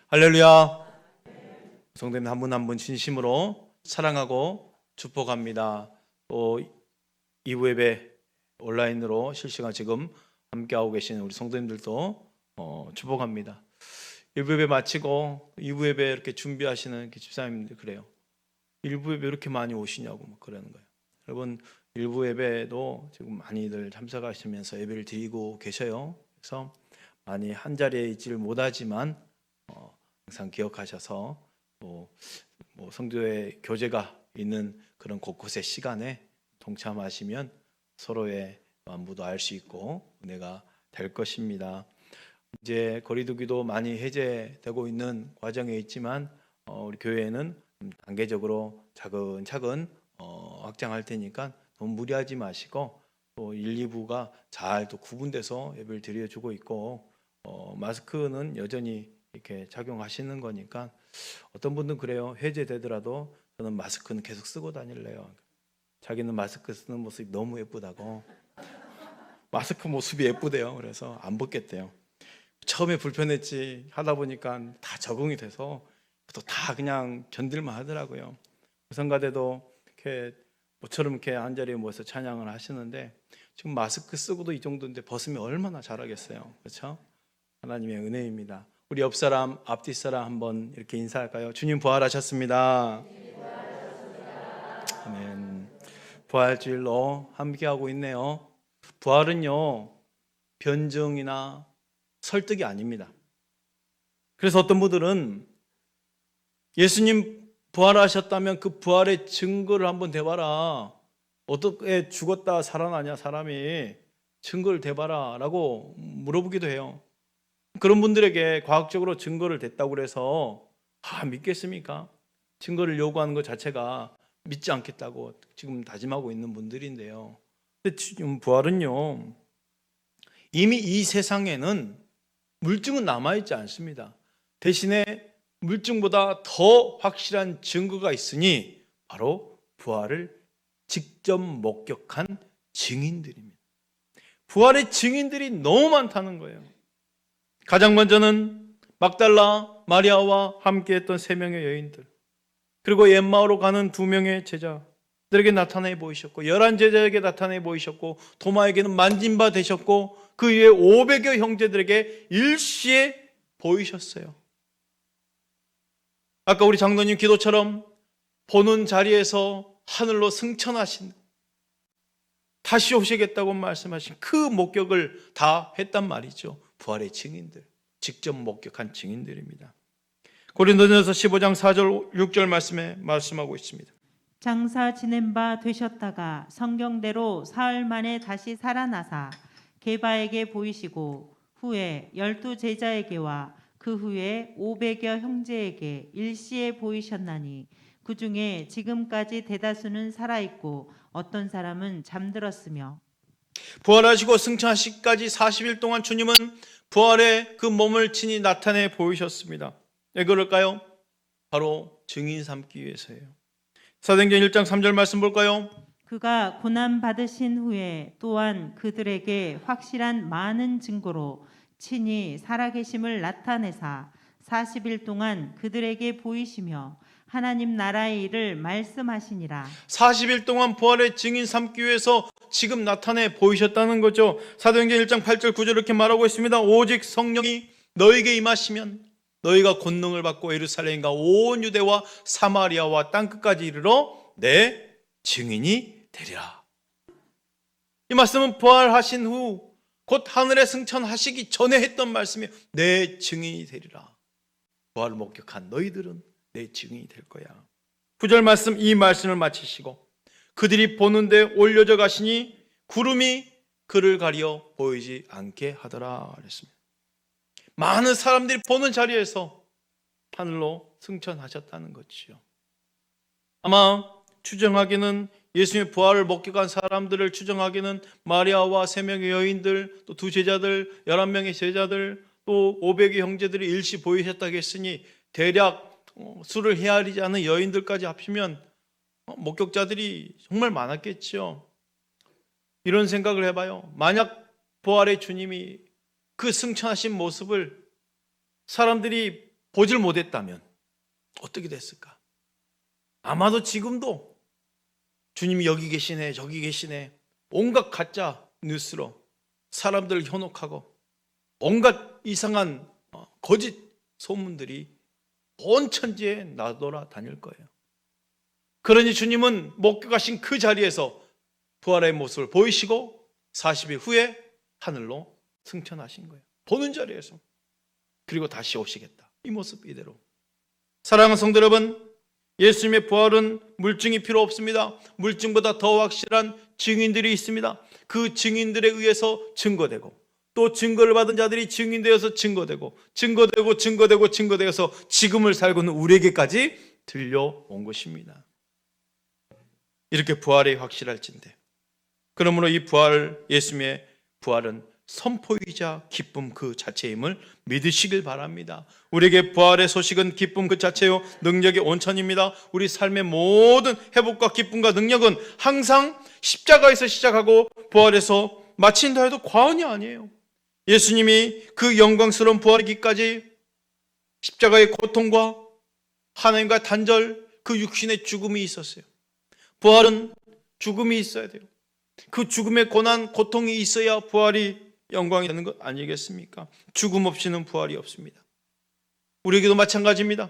할렐루야. 성도님 한 분 한 분 진심으로 사랑하고 축복합니다. 또 2부 예배 온라인으로 실시간 지금 함께하고 계시는 우리 성도님들도 축복합니다. 1부 예배 마치고 2부 예배 이렇게 준비하시는 집사님들 그래요. 1부 예배 이렇게 많이 오시냐고 막 그러는 거예요. 여러분 1부 예배도 지금 많이들 참석하시면서 예배를 드리고 계셔요. 그래서 많이 한 자리에 있지를 못하지만 항상 기억하셔서 뭐 성도의 교제가 있는 그런 곳곳의 시간에 동참하시면 서로의 안부도 알 수 있고 은혜가 될 것입니다. 이제 거리두기도 많이 해제되고 있는 과정에 있지만 우리 교회는 단계적으로 차근차근 확장할 테니까 너무 무리하지 마시고 또 1, 2부가 잘 또 구분돼서 예배를 드려주고 있고 마스크는 여전히 이렇게 착용하시는 거니까 어떤 분들은 그래요. 해제되더라도 저는 마스크는 계속 쓰고 다닐래요. 자기는 마스크 쓰는 모습이 너무 예쁘다고. 마스크 모습이 예쁘대요. 그래서 안 벗겠대요. 처음에 불편했지 하다 보니까 다 적응이 돼서 또 다 그냥 견딜만 하더라고요. 성가대도 이렇게 모처럼 이렇게 한 자리에 모여서 찬양을 하시는데 지금 마스크 쓰고도 이 정도인데 벗으면 얼마나 잘하겠어요. 그렇죠? 하나님의 은혜입니다. 우리 옆 사람, 앞뒤 사람 한번 이렇게 인사할까요? 주님 부활하셨습니다. 아멘. 부활주일로 함께하고 있네요. 부활은요 변증이나 설득이 아닙니다. 그래서 어떤 분들은 예수님 부활하셨다면 그 부활의 증거를 한번 대봐라. 어떻게 죽었다 살아나냐 사람이 증거를 대봐라 라고 물어보기도 해요. 그런 분들에게 과학적으로 증거를 댔다고 해서 믿겠습니까? 증거를 요구하는 것 자체가 믿지 않겠다고 지금 다짐하고 있는 분들인데요. 근데 지금 부활은요 이미 이 세상에는 물증은 남아있지 않습니다. 대신에 물증보다 더 확실한 증거가 있으니 바로 부활을 직접 목격한 증인들입니다. 부활의 증인들이 너무 많다는 거예요. 가장 먼저는 막달라 마리아와 함께했던 3명의 여인들, 그리고 엠마오로 가는 2명의 제자들에게 나타내 보이셨고 11 제자에게 나타내 보이셨고 도마에게는 만진 바 되셨고 그 이외에 500여 형제들에게 일시에 보이셨어요. 아까 우리 장로님 기도처럼 보는 자리에서 하늘로 승천하신 다시 오시겠다고 말씀하신 그 목격을 다 했단 말이죠. 부활의 증인들, 직접 목격한 증인들입니다. 고린도전서 15장 4절 6절 말씀에 말씀하고 있습니다. 장사 지낸 바 되셨다가 성경대로 사흘 만에 다시 살아나사 게바에게 보이시고 후에 12 제자에게와 그 후에 500여 형제에게 일시에 보이셨나니 그 중에 지금까지 대다수는 살아있고 어떤 사람은 잠들었으며. 부활하시고 승천하시기까지 40일 동안 주님은 부활의 그 몸을 친히 나타내 보이셨습니다. 왜 그럴까요? 바로 증인 삼기 위해서예요. 사도행전 1장 3절 말씀 볼까요? 그가 고난 받으신 후에 또한 그들에게 확실한 많은 증거로 친히 살아계심을 나타내사 40일 동안 그들에게 보이시며 하나님 나라의 일을 말씀하시니라. 40일 동안 부활의 증인 삼기 위해서 지금 나타내 보이셨다는 거죠. 사도행전 1장 8절 9절 이렇게 말하고 있습니다. 오직 성령이 너에게 임하시면 너희가 권능을 받고 예루살렘과 온 유대와 사마리아와 땅끝까지 이르러 내 증인이 되리라. 이 말씀은 부활하신 후 곧 하늘에 승천하시기 전에 했던 말씀이에요. 내 증인이 되리라. 부활을 목격한 너희들은 내 증인이 될 거야. 9절 말씀, 이 말씀을 마치시고 그들이 보는데 올려져 가시니 구름이 그를 가리어 보이지 않게 하더라 그랬습니다. 많은 사람들이 보는 자리에서 하늘로 승천하셨다는 것이죠. 아마 추정하기는 예수님의 부활을 목격한 사람들을 추정하기는 마리아와 3명의 여인들, 또 2 제자들, 11명의 제자들, 또 500의 형제들이 일시 보이셨다고 했으니 대략 수를 헤아리지 않은 여인들까지 합치면 목격자들이 정말 많았겠죠. 이런 생각을 해봐요. 만약 부활의 주님이 그 승천하신 모습을 사람들이 보질 못했다면 어떻게 됐을까? 아마도 지금도 주님이 여기 계시네 저기 계시네 온갖 가짜 뉴스로 사람들을 현혹하고 온갖 이상한 거짓 소문들이 온 천지에 나돌아 다닐 거예요. 그러니 주님은 목격하신 그 자리에서 부활의 모습을 보이시고 40일 후에 하늘로 승천하신 거예요. 보는 자리에서. 그리고 다시 오시겠다. 이 모습 이대로. 사랑하는 성도 여러분, 예수님의 부활은 물증이 필요 없습니다. 물증보다 더 확실한 증인들이 있습니다. 그 증인들에 의해서 증거되고 또 증거를 받은 자들이 증인되어서 증거되고 증거되어서 지금을 살고 있는 우리에게까지 들려온 것입니다. 이렇게 부활이 확실할진데, 그러므로 이 부활, 예수님의 부활은 선포이자 기쁨 그 자체임을 믿으시길 바랍니다. 우리에게 부활의 소식은 기쁨 그 자체요 능력의 온천입니다. 우리 삶의 모든 회복과 기쁨과 능력은 항상 십자가에서 시작하고 부활에서 마친다 해도 과언이 아니에요. 예수님이 그 영광스러운 부활이기까지 십자가의 고통과 하나님과 단절, 그 육신의 죽음이 있었어요. 부활은 죽음이 있어야 돼요. 그 죽음의 고난, 고통이 있어야 부활이 영광이 되는 것 아니겠습니까? 죽음 없이는 부활이 없습니다. 우리에게도 마찬가지입니다.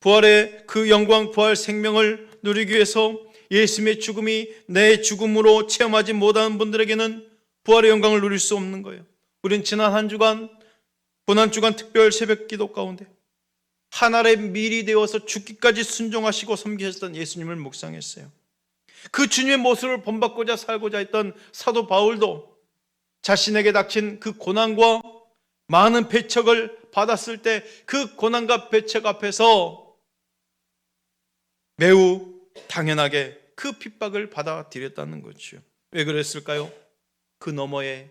부활의 그 영광, 부활 생명을 누리기 위해서 예수님의 죽음이 내 죽음으로 체험하지 못하는 분들에게는 부활의 영광을 누릴 수 없는 거예요. 우리는 지난 한 주간, 고난주간 특별 새벽 기도 가운데 하늘의 밀이 되어서 죽기까지 순종하시고 섬기셨던 예수님을 묵상했어요. 그 주님의 모습을 본받고자 살고자 했던 사도 바울도 자신에게 닥친 그 고난과 많은 배척을 받았을 때 그 고난과 배척 앞에서 매우 당연하게 그 핍박을 받아들였다는 거죠. 왜 그랬을까요? 그 너머에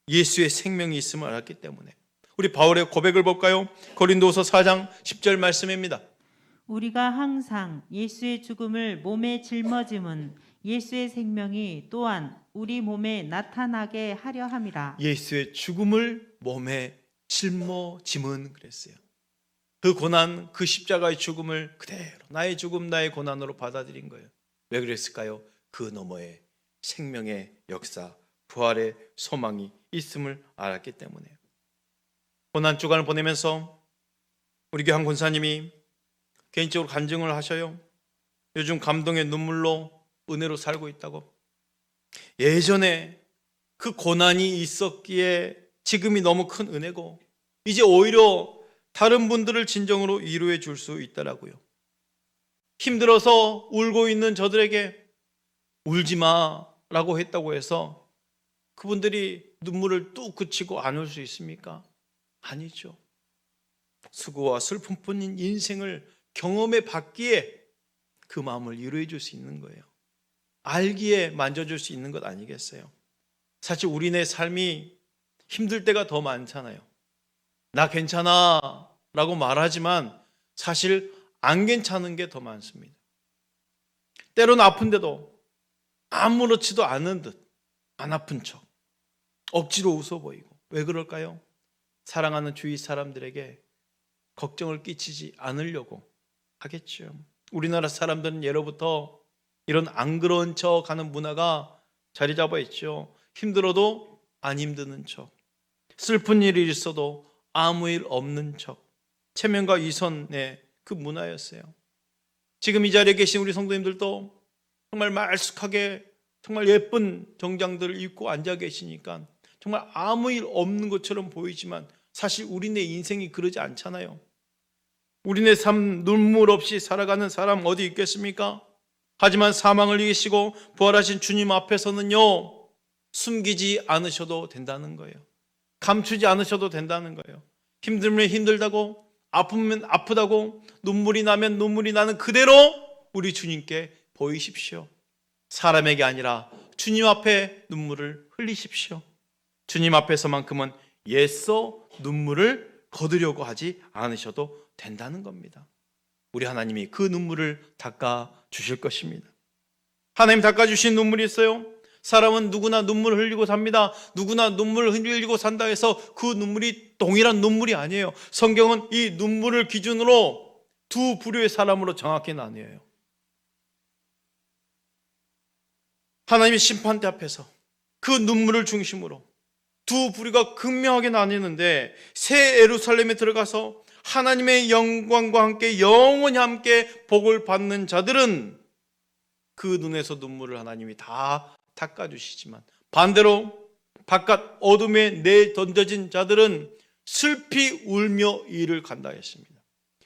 예수의 생명이 있음을 알았기 때문에. 우리 바울의 고백을 볼까요? 고린도후서 4장 10절 말씀입니다. 우리가 항상 예수의 죽음을 몸에 짊어짐은 예수의 생명이 또한 우리 몸에 나타나게 하려 함이라. 예수의 죽음을 몸에 짊어짐은 그랬어요. 그 고난, 그 십자가의 죽음을 그대로 나의 죽음, 나의 고난으로 받아들인 거예요. 왜 그랬을까요? 그 너머에 생명의 역사, 부활의 소망이 있음을 알았기 때문에요. 고난 주간을 보내면서 우리 교회 한 권사님이 개인적으로 간증을 하셔요. 요즘 감동의 눈물로 은혜로 살고 있다고. 예전에 그 고난이 있었기에 지금이 너무 큰 은혜고 이제 오히려 다른 분들을 진정으로 위로해 줄 수 있더라고요. 힘들어서 울고 있는 저들에게 울지 마라고 했다고 해서 그분들이 눈물을 뚝 그치고 안 울 수 있습니까? 아니죠. 수고와 슬픔뿐인 인생을 경험해 봤기에 그 마음을 위로해 줄 수 있는 거예요. 알기에 만져줄 수 있는 것 아니겠어요? 사실 우리네 삶이 힘들 때가 더 많잖아요. 나 괜찮아 라고 말하지만 사실 안 괜찮은 게 더 많습니다. 때로는 아픈데도 아무렇지도 않은 듯 안 아픈 척 억지로 웃어 보이고. 왜 그럴까요? 사랑하는 주위 사람들에게 걱정을 끼치지 않으려고 하겠죠. 우리나라 사람들은 예로부터 이런 안 그런 척 하는 문화가 자리 잡아 있죠. 힘들어도 안 힘드는 척, 슬픈 일이 있어도 아무 일 없는 척, 체면과 위선의 그 문화였어요. 지금 이 자리에 계신 우리 성도님들도 정말 말쑥하게 정말 예쁜 정장들을 입고 앉아 계시니까 정말 아무 일 없는 것처럼 보이지만 사실 우리네 인생이 그러지 않잖아요. 우리네 삶 눈물 없이 살아가는 사람 어디 있겠습니까? 하지만 사망을 이기시고 부활하신 주님 앞에서는요, 숨기지 않으셔도 된다는 거예요. 감추지 않으셔도 된다는 거예요. 힘들면 힘들다고, 아프면 아프다고, 눈물이 나면 눈물이 나는 그대로 우리 주님께 보이십시오. 사람에게 아니라 주님 앞에 눈물을 흘리십시오. 주님 앞에서만큼은 애써 눈물을 거두려고 하지 않으셔도 된다는 겁니다. 우리 하나님이 그 눈물을 닦아 주실 것입니다. 하나님 닦아주신 눈물이 있어요. 사람은 누구나 눈물을 흘리고 삽니다. 누구나 눈물을 흘리고 산다 해서 그 눈물이 동일한 눈물이 아니에요. 성경은 이 눈물을 기준으로 두 부류의 사람으로 정확히 나뉘어요. 하나님의 심판대 앞에서 그 눈물을 중심으로 두 부류가 극명하게 나뉘는데, 새 예루살렘에 들어가서 하나님의 영광과 함께 영원히 함께 복을 받는 자들은 그 눈에서 눈물을 하나님이 다 닦아주시지만, 반대로 바깥 어둠에 내던져진 자들은 슬피 울며 이를 간다 했습니다.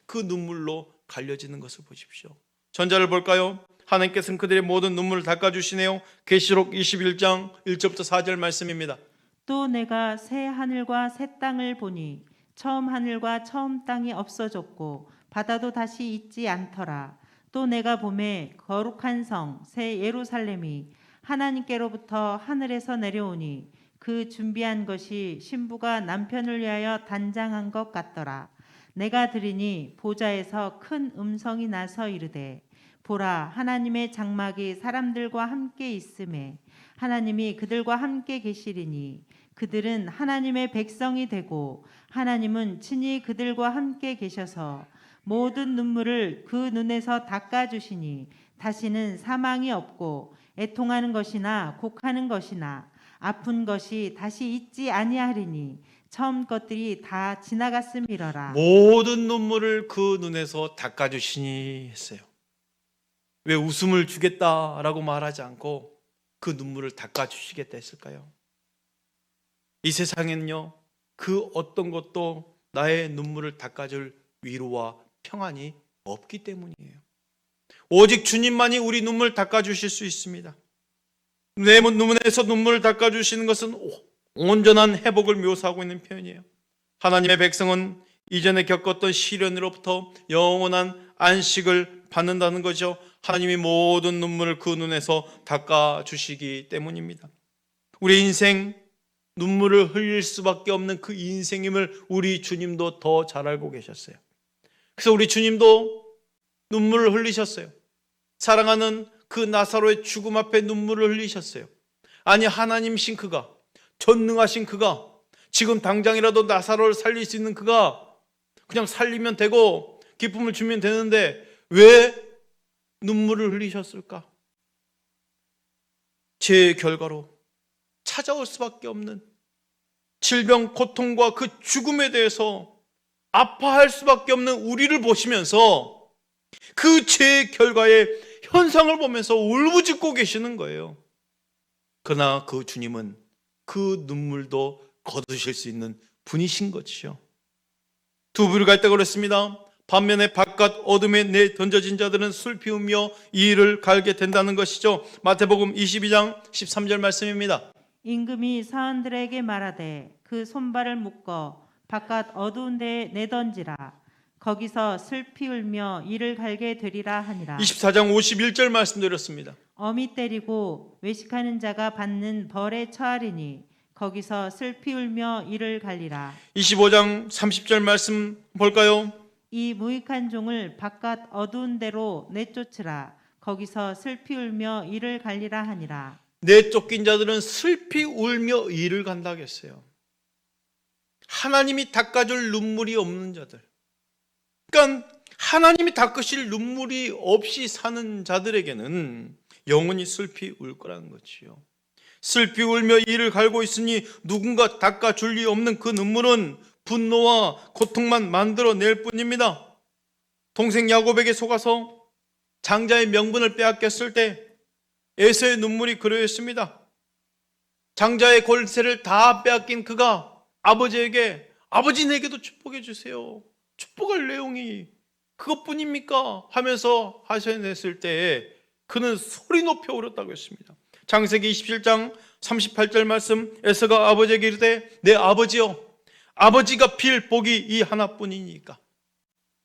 그 눈물로 갈려지는 것을 보십시오. 전자를 볼까요? 하나님께서는 그들의 모든 눈물을 닦아주시네요. 계시록 21장 1절부터 4절 말씀입니다. 또 내가 새 하늘과 새 땅을 보니 처음 하늘과 처음 땅이 없어졌고 바다도 다시 있지 않더라. 또 내가 보매 거룩한 성 새 예루살렘이 하나님께로부터 하늘에서 내려오니 그 준비한 것이 신부가 남편을 위하여 단장한 것 같더라. 내가 들으니 보좌에서 큰 음성이 나서 이르되, 보라, 하나님의 장막이 사람들과 함께 있음에 하나님이 그들과 함께 계시리니 그들은 하나님의 백성이 되고 하나님은 친히 그들과 함께 계셔서 모든 눈물을 그 눈에서 닦아주시니 다시는 사망이 없고 애통하는 것이나 곡하는 것이나 아픈 것이 다시 있지 아니하리니 처음 것들이 다 지나갔음이러라. 모든 눈물을 그 눈에서 닦아주시니 했어요. 왜 웃음을 주겠다라고 말하지 않고 그 눈물을 닦아주시겠다 했을까요? 이 세상에는요, 그 어떤 것도 나의 눈물을 닦아줄 위로와 평안이 없기 때문이에요. 오직 주님만이 우리 눈물을 닦아주실 수 있습니다. 내 눈에서 눈물을 닦아주시는 것은 온전한 회복을 묘사하고 있는 표현이에요. 하나님의 백성은 이전에 겪었던 시련으로부터 영원한 안식을 받는다는 거죠. 하나님이 모든 눈물을 그 눈에서 닦아주시기 때문입니다. 우리 인생 눈물을 흘릴 수밖에 없는 그 인생임을 우리 주님도 더 잘 알고 계셨어요. 그래서 우리 주님도 눈물을 흘리셨어요. 사랑하는 그 나사로의 죽음 앞에 눈물을 흘리셨어요. 아니, 하나님이신 그가, 전능하신 그가, 지금 당장이라도 나사로를 살릴 수 있는 그가 그냥 살리면 되고 기쁨을 주면 되는데 왜 눈물을 흘리셨을까? 죄의 결과로 찾아올 수밖에 없는 질병, 고통과 그 죽음에 대해서 아파할 수밖에 없는 우리를 보시면서 그 죄의 결과의 현상을 보면서 울부짖고 계시는 거예요. 그러나 그 주님은 그 눈물도 거두실 수 있는 분이신 것이요. 두 부류 갈때 그랬습니다. 반면에 바깥 어둠에 내던져진 자들은 슬피 울며 이를 갈게 된다는 것이죠. 마태복음 22장 13절 말씀입니다. 임금이 사람들에게 말하되 그 손발을 묶어 바깥 어두운 데에 내던지라. 거기서 슬피 울며 이를 갈게 되리라 하니라. 24장 51절 말씀드렸습니다. 어미 때리고 외식하는 자가 받는 벌에 처하리니 거기서 슬피 울며 이를 갈리라. 25장 30절 말씀 볼까요? 이 무익한 종을 바깥 어두운 데로 내쫓으라. 거기서 슬피 울며 이를 갈리라 하니라. 내쫓긴 자들은 슬피 울며 이를 간다 했어요. 하나님이 닦아줄 눈물이 없는 자들, 그러니까 하나님이 닦으실 눈물이 없이 사는 자들에게는 영원히 슬피 울 거라는 거지요. 슬피 울며 이를 갈고 있으니 누군가 닦아줄 리 없는 그 눈물은 분노와 고통만 만들어낼 뿐입니다. 동생 야곱에게 속아서 장자의 명분을 빼앗겼을 때 에서의 눈물이 그러했습니다. 장자의 권세를 다 빼앗긴 그가 아버지에게, 아버지 내게도 축복해 주세요, 축복할 내용이 그것뿐입니까? 하면서 하소연했을 때에 그는 소리 높여 울었다고 했습니다. 창세기 27장 38절 말씀, 에서가 아버지에게 이르되 내 아버지여, 아버지가 빌 복이 이 하나뿐이니까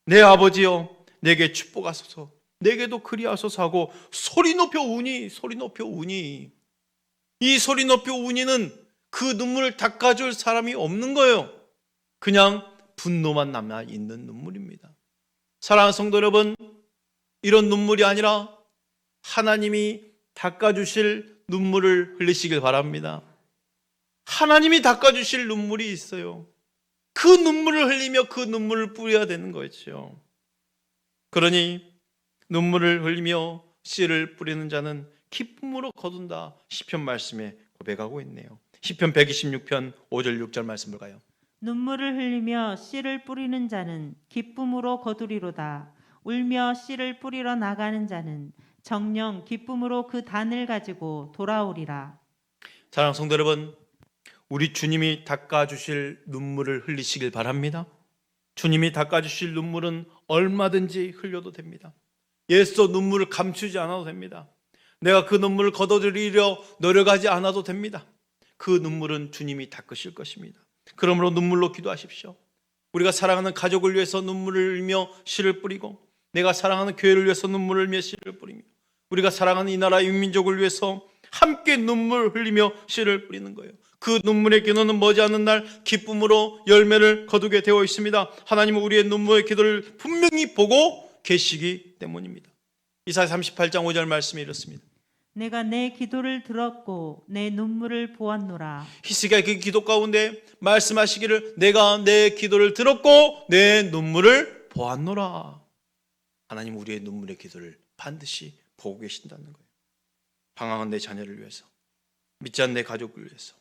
내 아버지여 내게 축복하소서, 내게도 그리하소서 하고 소리 높여 우니, 소리 높여 우니, 이 소리 높여 우니는 그 눈물을 닦아줄 사람이 없는 거예요. 그냥 분노만 남아 있는 눈물입니다. 사랑하는 성도 여러분, 이런 눈물이 아니라 하나님이 닦아주실 눈물을 흘리시길 바랍니다. 하나님이 닦아주실 눈물이 있어요. 그 눈물을 흘리며 그 눈물을 뿌려야 되는 거죠. 그러니 눈물을 흘리며 씨를 뿌리는 자는 기쁨으로 거둔다. 시편 말씀에 고백하고 있네요. 시편 126편 5절 6절 말씀을 가요. 눈물을 흘리며 씨를 뿌리는 자는 기쁨으로 거두리로다. 울며 씨를 뿌리러 나가는 자는 정녕 기쁨으로 그 단을 가지고 돌아오리라. 사랑하는 성도 여러분, 우리 주님이 닦아주실 눈물을 흘리시길 바랍니다. 주님이 닦아주실 눈물은 얼마든지 흘려도 됩니다. 예수도 눈물을 감추지 않아도 됩니다. 내가 그 눈물을 걷어들이려 노력하지 않아도 됩니다. 그 눈물은 주님이 닦으실 것입니다. 그러므로 눈물로 기도하십시오. 우리가 사랑하는 가족을 위해서 눈물을 흘리며 씨를 뿌리고, 내가 사랑하는 교회를 위해서 눈물을 흘리며 씨를 뿌리며, 우리가 사랑하는 이 나라 민족을 위해서 함께 눈물 흘리며 씨를 뿌리는 거예요. 그 눈물의 기도는 머지않는 날 기쁨으로 열매를 거두게 되어 있습니다. 하나님은 우리의 눈물의 기도를 분명히 보고 계시기 때문입니다. 이사야 38장 5절 말씀이 이렇습니다. 내가 내 기도를 들었고 내 눈물을 보았노라. 히스기야의 그 기도 가운데 말씀하시기를 내가 내 기도를 들었고 내 눈물을 보았노라. 하나님 우리의 눈물의 기도를 반드시 보고 계신다는 거예요. 방황한 내 자녀를 위해서, 믿지 않는 내 가족을 위해서,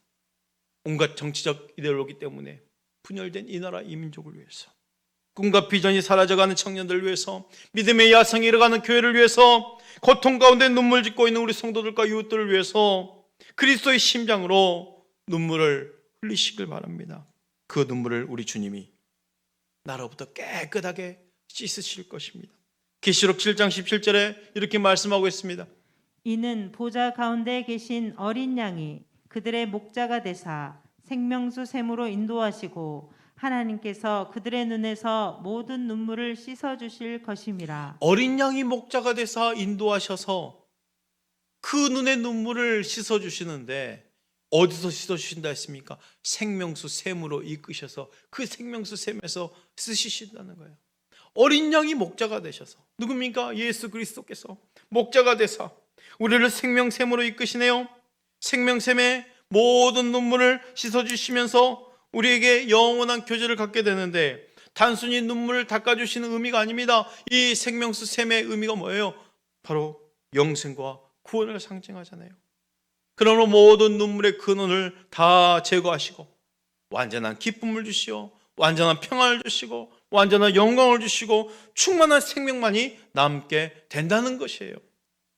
온갖 정치적 이데올로기 때문에 분열된 이 나라 이 민족을 위해서, 꿈과 비전이 사라져가는 청년들을 위해서, 믿음의 야성이 잃어가는 교회를 위해서, 고통 가운데 눈물 짓고 있는 우리 성도들과 이웃들을 위해서 그리스도의 심장으로 눈물을 흘리시길 바랍니다. 그 눈물을 우리 주님이 나로부터 깨끗하게 씻으실 것입니다. 계시록 7장 17절에 이렇게 말씀하고 있습니다. 이는 보좌 가운데 계신 어린 양이 그들의 목자가 되사 생명수 샘으로 인도하시고 하나님께서 그들의 눈에서 모든 눈물을 씻어 주실 것임이라. 어린 양이 목자가 되사 인도하셔서 그 눈의 눈물을 씻어 주시는데 어디서 씻어 주신다 했습니까? 생명수 샘으로 이끄셔서 그 생명수 샘에서 쓰시신다는 거예요. 어린 양이 목자가 되셔서, 누굽니까? 예수 그리스도께서 목자가 되사 우리를 생명샘으로 이끄시네요. 생명샘에 모든 눈물을 씻어주시면서 우리에게 영원한 교제를 갖게 되는데, 단순히 눈물을 닦아주시는 의미가 아닙니다. 이 생명수 샘의 의미가 뭐예요? 바로 영생과 구원을 상징하잖아요. 그러므로 모든 눈물의 근원을 다 제거하시고 완전한 기쁨을 주시오, 완전한 평안을 주시고 완전한 영광을 주시고 충만한 생명만이 남게 된다는 것이에요.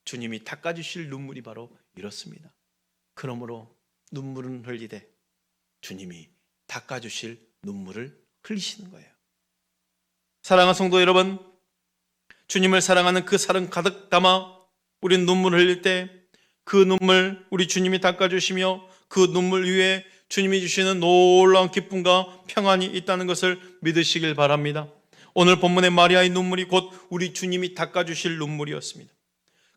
주님이 닦아주실 눈물이 바로 이렇습니다. 그러므로 눈물은 흘리되 주님이 닦아주실 눈물을 흘리시는 거예요. 사랑하는 성도 여러분, 주님을 사랑하는 그 사랑 가득 담아 우리는 눈물을 흘릴 때 그 눈물 우리 주님이 닦아주시며 그 눈물 위에 주님이 주시는 놀라운 기쁨과 평안이 있다는 것을 믿으시길 바랍니다. 오늘 본문의 마리아의 눈물이 곧 우리 주님이 닦아주실 눈물이었습니다.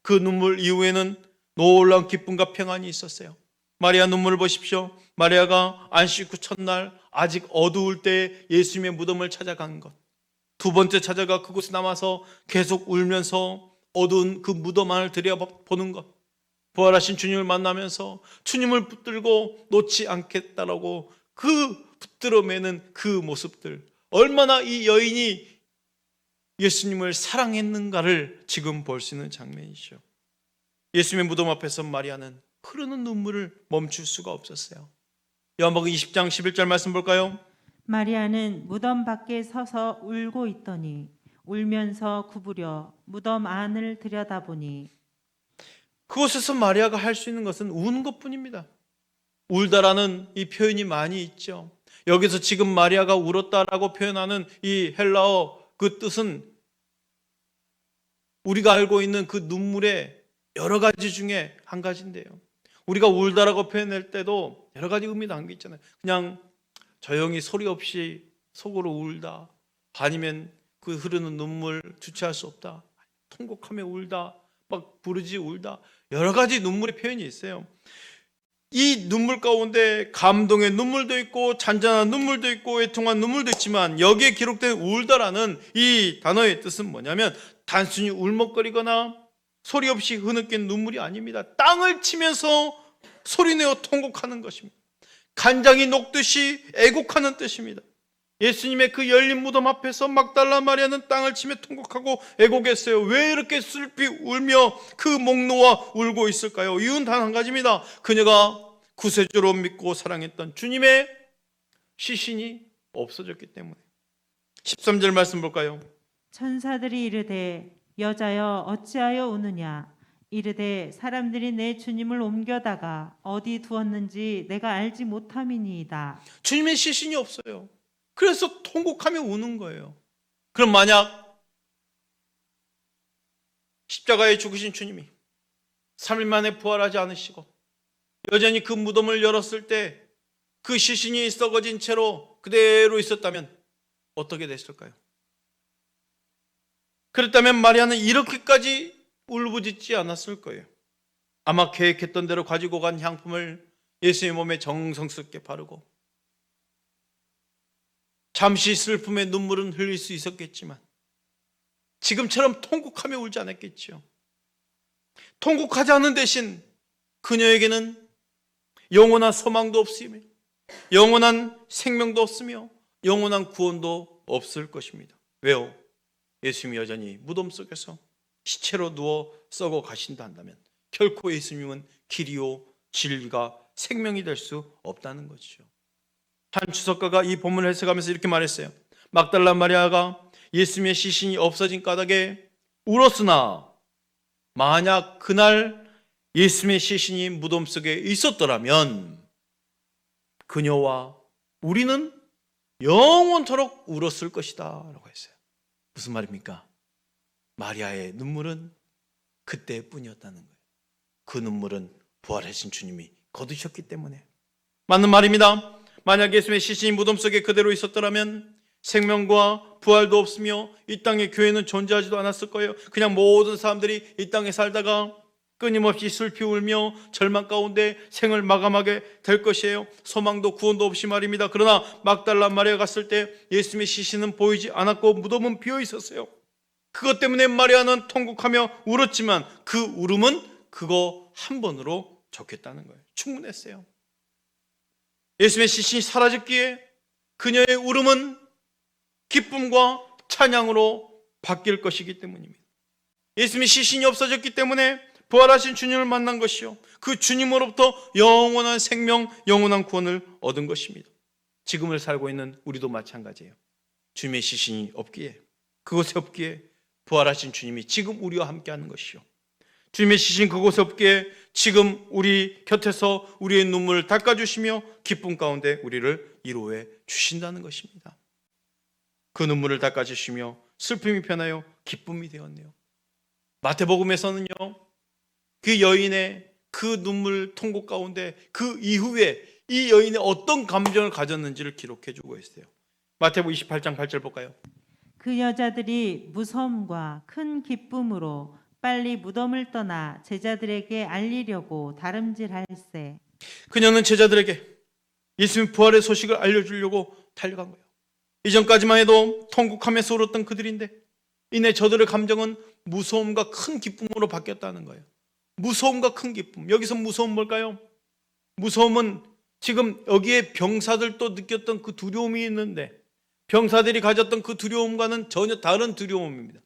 그 눈물 이후에는 놀라운 기쁨과 평안이 있었어요. 마리아 눈물을 보십시오. 마리아가 안식 후 첫날 아직 어두울 때 예수님의 무덤을 찾아간 것, 두 번째 찾아가 그곳에 남아서 계속 울면서 어두운 그 무덤 안을 들여다보는 것, 부활하신 주님을 만나면서 주님을 붙들고 놓지 않겠다라고 그 붙들어 매는 그 모습들, 얼마나 이 여인이 예수님을 사랑했는가를 지금 볼 수 있는 장면이죠. 예수님의 무덤 앞에서 마리아는 흐르는 눈물을 멈출 수가 없었어요. 요한복음 20장 11절 말씀 볼까요? 마리아는 무덤 밖에 서서 울고 있더니 울면서 구부려 무덤 안을 들여다보니. 그곳에서 마리아가 할 수 있는 것은 우는 것뿐입니다. 울다라는 이 표현이 많이 있죠. 여기서 지금 마리아가 울었다라고 표현하는 이 헬라어 그 뜻은 우리가 알고 있는 그 눈물의 여러 가지 중에 한 가지인데요. 우리가 울다라고 표현할 때도 여러 가지 의미가 담겨 있잖아요. 그냥 조용히 소리 없이 속으로 울다, 아니면 그 흐르는 눈물 주체할 수 없다, 통곡하며 울다, 막 부르지 울다, 여러 가지 눈물의 표현이 있어요. 이 눈물 가운데 감동의 눈물도 있고 잔잔한 눈물도 있고 애통한 눈물도 있지만, 여기에 기록된 울다라는 이 단어의 뜻은 뭐냐면 단순히 울먹거리거나 소리 없이 흐느낀 눈물이 아닙니다. 땅을 치면서 소리내어 통곡하는 것입니다. 간장이 녹듯이 애곡하는 뜻입니다. 예수님의 그 열린 무덤 앞에서 막달라 마리아는 땅을 치며 통곡하고 애곡했어요. 왜 이렇게 슬피 울며 그 목 놓아 울고 있을까요? 이유는 단 한 가지입니다. 그녀가 구세주로 믿고 사랑했던 주님의 시신이 없어졌기 때문에. 13절 말씀 볼까요? 천사들이 이르되 여자여 어찌하여 우느냐 이르되 사람들이 내 주님을 옮겨다가 어디 두었는지 내가 알지 못함이니이다. 주님의 시신이 없어요. 그래서 통곡하며 우는 거예요. 그럼 만약 십자가에 죽으신 주님이 3일 만에 부활하지 않으시고 여전히 그 무덤을 열었을 때 그 시신이 썩어진 채로 그대로 있었다면 어떻게 됐을까요? 그랬다면 마리아는 이렇게까지 울부짖지 않았을 거예요. 아마 계획했던 대로 가지고 간 향품을 예수의 몸에 정성스럽게 바르고 잠시 슬픔의 눈물은 흘릴 수 있었겠지만 지금처럼 통곡하며 울지 않았겠지요. 통곡하지 않는 대신 그녀에게는 영원한 소망도 없으며 영원한 생명도 없으며 영원한 구원도 없을 것입니다. 왜요? 예수님이 여전히 무덤 속에서 시체로 누워 썩어 가신다 한다면 결코 예수님은 길이요 진리가 생명이 될 수 없다는 것이죠. 한 주석가가 이 본문을 해석하면서 이렇게 말했어요. 막달라 마리아가 예수님의 시신이 없어진 까닭에 울었으나 만약 그날 예수님의 시신이 무덤 속에 있었더라면 그녀와 우리는 영원토록 울었을 것이다 라고 했어요. 무슨 말입니까? 마리아의 눈물은 그때뿐이었다는 거예요. 그 눈물은 부활하신 주님이 거두셨기 때문에. 맞는 말입니다. 만약 예수님의 시신이 무덤 속에 그대로 있었더라면 생명과 부활도 없으며 이 땅에 교회는 존재하지도 않았을 거예요. 그냥 모든 사람들이 이 땅에 살다가 끊임없이 슬피 울며 절망 가운데 생을 마감하게 될 것이에요. 소망도 구원도 없이 말입니다. 그러나 막달라 마리아 갔을 때 예수님의 시신은 보이지 않았고 무덤은 비어 있었어요. 그것 때문에 마리아는 통곡하며 울었지만 그 울음은 그거 한 번으로 좋겠다는 거예요. 충분했어요. 예수님의 시신이 사라졌기에 그녀의 울음은 기쁨과 찬양으로 바뀔 것이기 때문입니다. 예수님의 시신이 없어졌기 때문에 부활하신 주님을 만난 것이요, 그 주님으로부터 영원한 생명, 영원한 구원을 얻은 것입니다. 지금을 살고 있는 우리도 마찬가지예요. 주님의 시신이 없기에, 그곳에 없기에 부활하신 주님이 지금 우리와 함께하는 것이요, 주님의 시신 그곳에 없기에 지금 우리 곁에서 우리의 눈물을 닦아주시며 기쁨 가운데 우리를 위로해 주신다는 것입니다. 그 눈물을 닦아주시며 슬픔이 변하여 기쁨이 되었네요. 마태복음에서는요, 그 여인의 그 눈물 통곡 가운데 그 이후에 이 여인이 어떤 감정을 가졌는지를 기록해주고 있어요. 마태복음 28장 8절 볼까요? 그 여자들이 무서움과 큰 기쁨으로 빨리 무덤을 떠나 제자들에게 알리려고 다름질할세. 그녀는 제자들에게 예수님 부활의 소식을 알려주려고 달려간 거예요. 이전까지만 해도 통곡하면서 울었던 그들인데 이내 저들의 감정은 무서움과 큰 기쁨으로 바뀌었다는 거예요. 무서움과 큰 기쁨. 여기서 무서움 뭘까요? 무서움은 지금 여기에 병사들도 느꼈던 그 두려움이 있는데 병사들이 가졌던 그 두려움과는 전혀 다른 두려움입니다.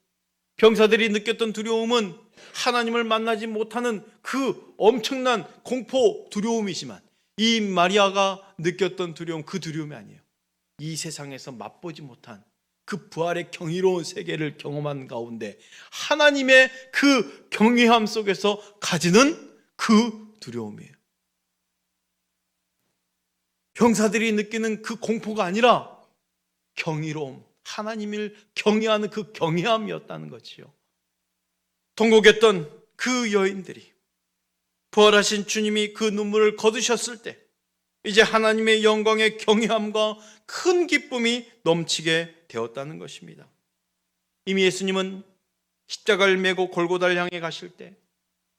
병사들이 느꼈던 두려움은 하나님을 만나지 못하는 그 엄청난 공포 두려움이지만 이 마리아가 느꼈던 두려움, 그 두려움이 아니에요. 이 세상에서 맛보지 못한 그 부활의 경이로운 세계를 경험한 가운데 하나님의 그 경외함 속에서 가지는 그 두려움이에요. 병사들이 느끼는 그 공포가 아니라 경이로움, 하나님을 경외하는 그 경외함이었다는 것이요. 통곡했던 그 여인들이 부활하신 주님이 그 눈물을 거두셨을 때 이제 하나님의 영광의 경외함과 큰 기쁨이 넘치게 되었다는 것입니다. 이미 예수님은 십자가를 메고 골고다를 향해 가실 때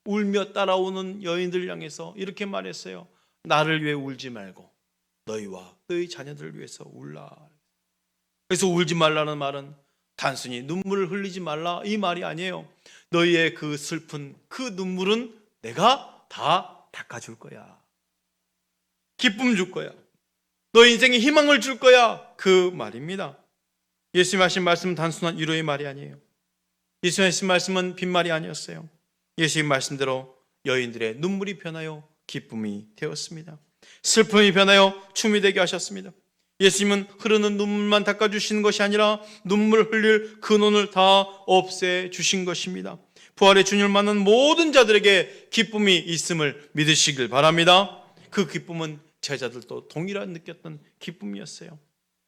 울며 따라오는 여인들을 향해서 이렇게 말했어요. 나를 위해 울지 말고 너희와 너희 자녀들을 위해서 울라. 그래서 울지 말라는 말은 단순히 눈물을 흘리지 말라 이 말이 아니에요. 너희의 그 슬픈 그 눈물은 내가 다 닦아줄 거야. 기쁨 줄 거야. 너희 인생에 희망을 줄 거야. 그 말입니다. 예수님 하신 말씀은 단순한 위로의 말이 아니에요. 예수님 하신 말씀은 빈말이 아니었어요. 예수님 말씀대로 여인들의 눈물이 변하여 기쁨이 되었습니다. 슬픔이 변하여 춤이 되게 하셨습니다. 예수님은 흐르는 눈물만 닦아주시는 것이 아니라 눈물 흘릴 근원을 다 없애주신 것입니다. 부활의 주님을 만난 모든 자들에게 기쁨이 있음을 믿으시길 바랍니다. 그 기쁨은 제자들도 동일한 느꼈던 기쁨이었어요.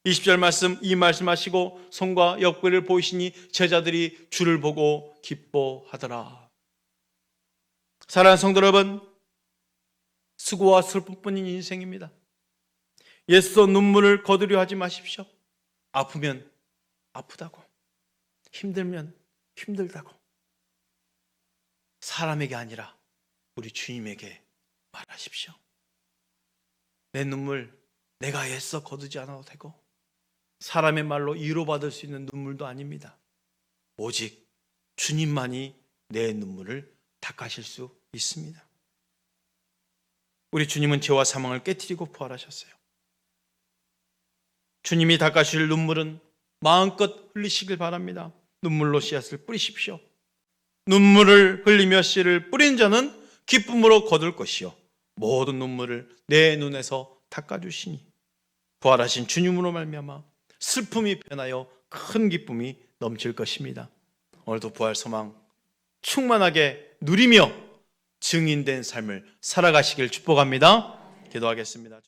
20절 말씀, 이 말씀하시고 손과 옆구리를 보이시니 제자들이 주를 보고 기뻐하더라. 사랑하는 성도 여러분, 수고와 슬픔뿐인 인생입니다. 예수 눈물을 거두려 하지 마십시오. 아프면 아프다고, 힘들면 힘들다고, 사람에게 아니라 우리 주님에게 말하십시오. 내 눈물 내가 애써 거두지 않아도 되고, 사람의 말로 위로받을 수 있는 눈물도 아닙니다. 오직 주님만이 내 눈물을 닦으실 수 있습니다. 우리 주님은 죄와 사망을 깨뜨리고 부활하셨어요. 주님이 닦으실 눈물은 마음껏 흘리시길 바랍니다. 눈물로 씨앗을 뿌리십시오. 눈물을 흘리며 씨를 뿌린 자는 기쁨으로 거둘 것이요 모든 눈물을 내 눈에서 닦아주시니 부활하신 주님으로 말미암아 슬픔이 변하여 큰 기쁨이 넘칠 것입니다. 오늘도 부활 소망 충만하게 누리며 증인된 삶을 살아가시길 축복합니다. 기도하겠습니다.